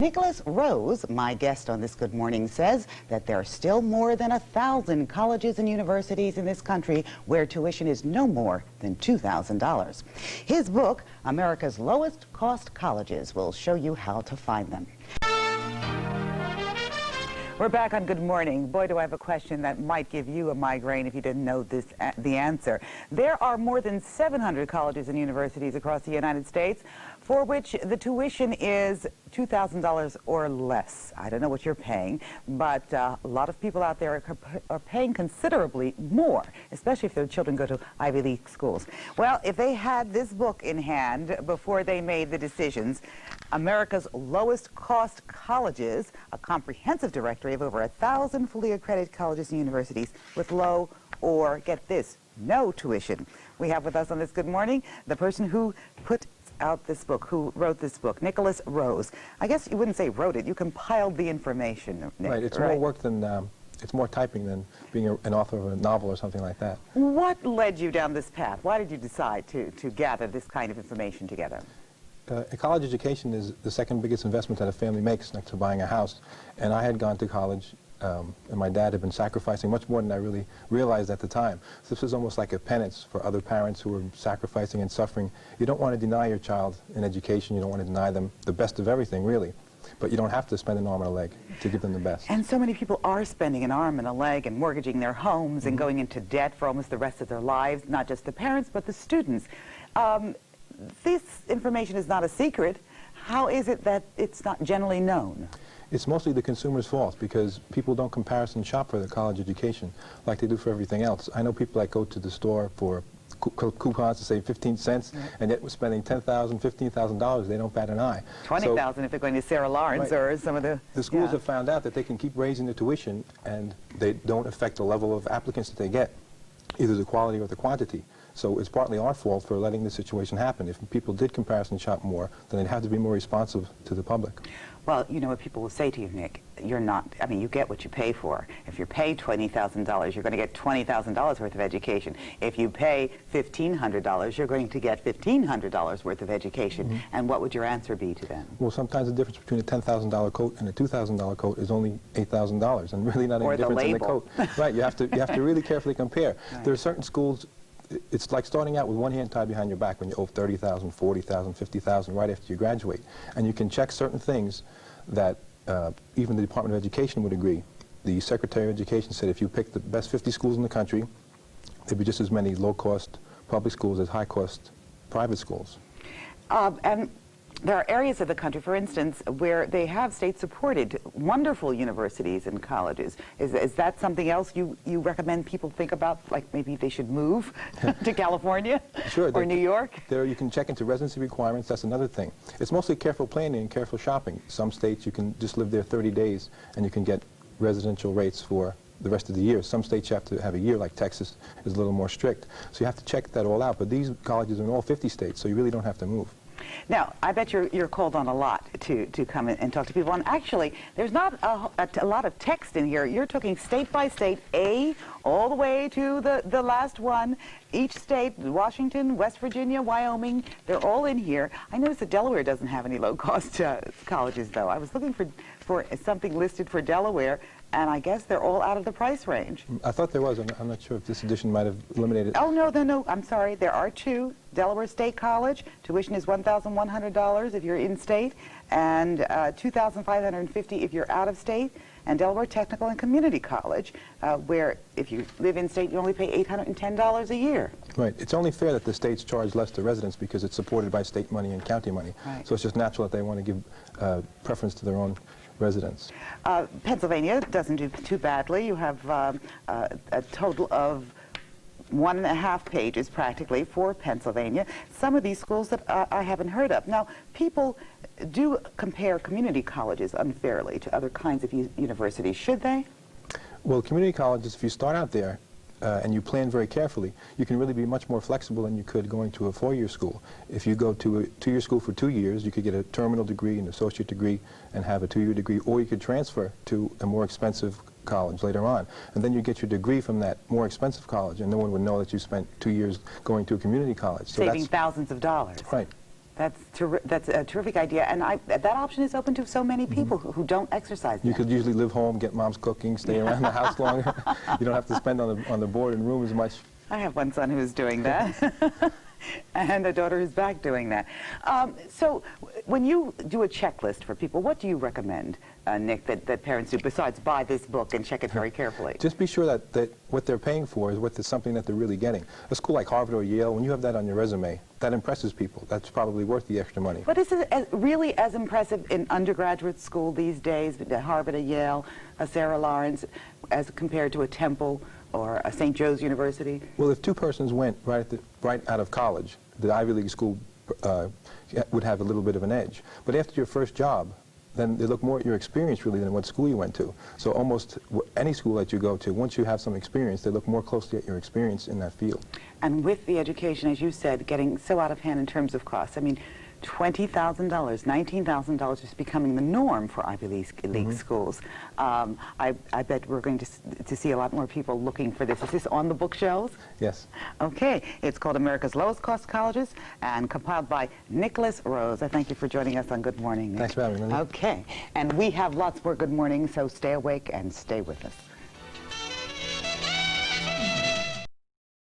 Nick Roes, my guest on this Good Morning, says that there are still more than 1,000 colleges and universities in this country where tuition is no more than $2,000. His book, America's Lowest Cost Colleges, will show you how to find them. We're back on Good Morning. Boy, do I have a question that might give you a migraine if you didn't know the answer. There are more than 700 colleges and universities across the United States for which the tuition is $2,000 or less. I don't know what you're paying, but a lot of people out there are paying considerably more, especially if their children go to Ivy League schools. Well, if they had this book in hand before they made the decisions, America's Lowest Cost Colleges, a comprehensive directory of over 1,000 fully accredited colleges and universities with low or, get this, no tuition. We have with us on this Good Morning the person who put out this book, who wrote this book, Nick Roes. I guess you wouldn't say wrote it, you compiled the information, Nick. Right, it's more work than, it's more typing than being an author of a novel or something like that. What led you down this path? Why did you decide to gather this kind of information together? A college education is the second biggest investment that a family makes next to buying a house. And I had gone to college, and my dad had been sacrificing much more than I really realized at the time. So this was almost like a penance for other parents who were sacrificing and suffering. You don't want to deny your child an education. You don't want to deny them the best of everything, really. But you don't have to spend an arm and a leg to give them the best. And so many people are spending an arm and a leg and mortgaging their homes and going into debt for almost the rest of their lives, not just the parents, but the students. This information is not a secret. How is it that it's not generally known? It's mostly the consumer's fault because people don't comparison shop for their college education like they do for everything else. I know people that go to the store for coupons to save 15 cents, and yet we're spending $10,000, $15,000. They don't bat an eye. 20,000 if they're going to Sarah Lawrence, right, or some of the... The schools have found out that they can keep raising the tuition and they don't affect the level of applicants that they get, either the quality or the quantity. So it's partly our fault for letting this situation happen. If people did comparison shop more, then they'd have to be more responsive to the public. Well, you know what people will say to you, Nick, you're not, I mean, you get what you pay for. If you pay $20,000, you're going to get $20,000 worth of education. If you pay $1,500, you're going to get $1,500 worth of education. And what would your answer be to them? Well, sometimes the difference between a $10,000 coat and a $2,000 coat is only $8,000, and really not any difference in the coat. Right, you have to really carefully compare. Right. There are certain schools. It's like starting out with one hand tied behind your back when you owe $30,000, $40,000, $50,000 right after you graduate. And you can check certain things that even the Department of Education would agree. The Secretary of Education said if you pick the best 50 schools in the country, there'd be just as many low-cost public schools as high-cost private schools. And there are areas of the country, for instance, where they have state-supported wonderful universities and colleges. Is that something else you recommend people think about, like maybe they should move to California or New York? There you can check into residency requirements. That's another thing. It's mostly careful planning and careful shopping. Some states you can just live there 30 days and you can get residential rates for the rest of the year. Some states you have to have a year, like Texas is a little more strict. So you have to check that all out. But these colleges are in all 50 states, so you really don't have to move. Now, I bet you're called on a lot to come in and talk to people. And actually, there's not a lot of text in here. You're talking state by state, all the way to the last one. Each state, Washington, West Virginia, Wyoming, they're all in here. I noticed that Delaware doesn't have any low-cost colleges, though. I was looking for something listed for Delaware, and I guess they're all out of the price range. I thought there was. I'm not sure if this edition might have eliminated. Oh, no, I'm sorry. There are two. Delaware State College, tuition is $1,100 if you're in-state, and $2,550 if you're out-of-state. And Delaware Technical and Community College, where if you live in-state, you only pay $810 a year. Right. It's only fair that the states charge less to residents because it's supported by state money and county money. Right. So it's just natural that they want to give preference to their own residents. Pennsylvania doesn't do too badly. You have a total of 1.5 pages practically for Pennsylvania. Some of these schools that I haven't heard of. Now, people do compare community colleges unfairly to other kinds of universities. Should they? Well, community colleges, if you start out there and you plan very carefully, you can really be much more flexible than you could going to a 4-year school. If you go to a 2-year school for 2 years, you could get a terminal degree, an associate degree, and have a 2-year degree, or you could transfer to a more expensive college later on. And then you get your degree from that more expensive college, and no one would know that you spent 2 years going to a community college. So saving thousands of dollars. Right. That's a terrific idea, and that option is open to so many people who don't exercise. You could usually live home, get mom's cooking, stay around the house longer. You don't have to spend on the board and room as much. I have one son who's doing that. And a daughter who's back doing that. So when you do a checklist for people, what do you recommend, Nick, that parents do besides buy this book and check it very carefully? Just be sure that what they're paying for is something that they're really getting. A school like Harvard or Yale, when you have that on your resume, that impresses people. That's probably worth the extra money. But is it really as impressive in undergraduate school these days, at Harvard or Yale, a Sarah Lawrence, as compared to a Temple or a St. Joe's University? Well, if two persons went right out of college, the Ivy League school would have a little bit of an edge. But after your first job, then they look more at your experience really than what school you went to. So almost any school that you go to, once you have some experience, they look more closely at your experience in that field. And with the education, as you said, getting so out of hand in terms of costs, I mean, $20,000, $19,000 is becoming the norm for Ivy League schools. I bet we're going to see a lot more people looking for this. Is this on the bookshelves? Yes. Okay. It's called America's Lowest Cost Colleges and compiled by Nick Roes. I thank you for joining us on Good Morning, Nick. Thanks for having me. Okay. And we have lots more Good Morning, so stay awake and stay with us.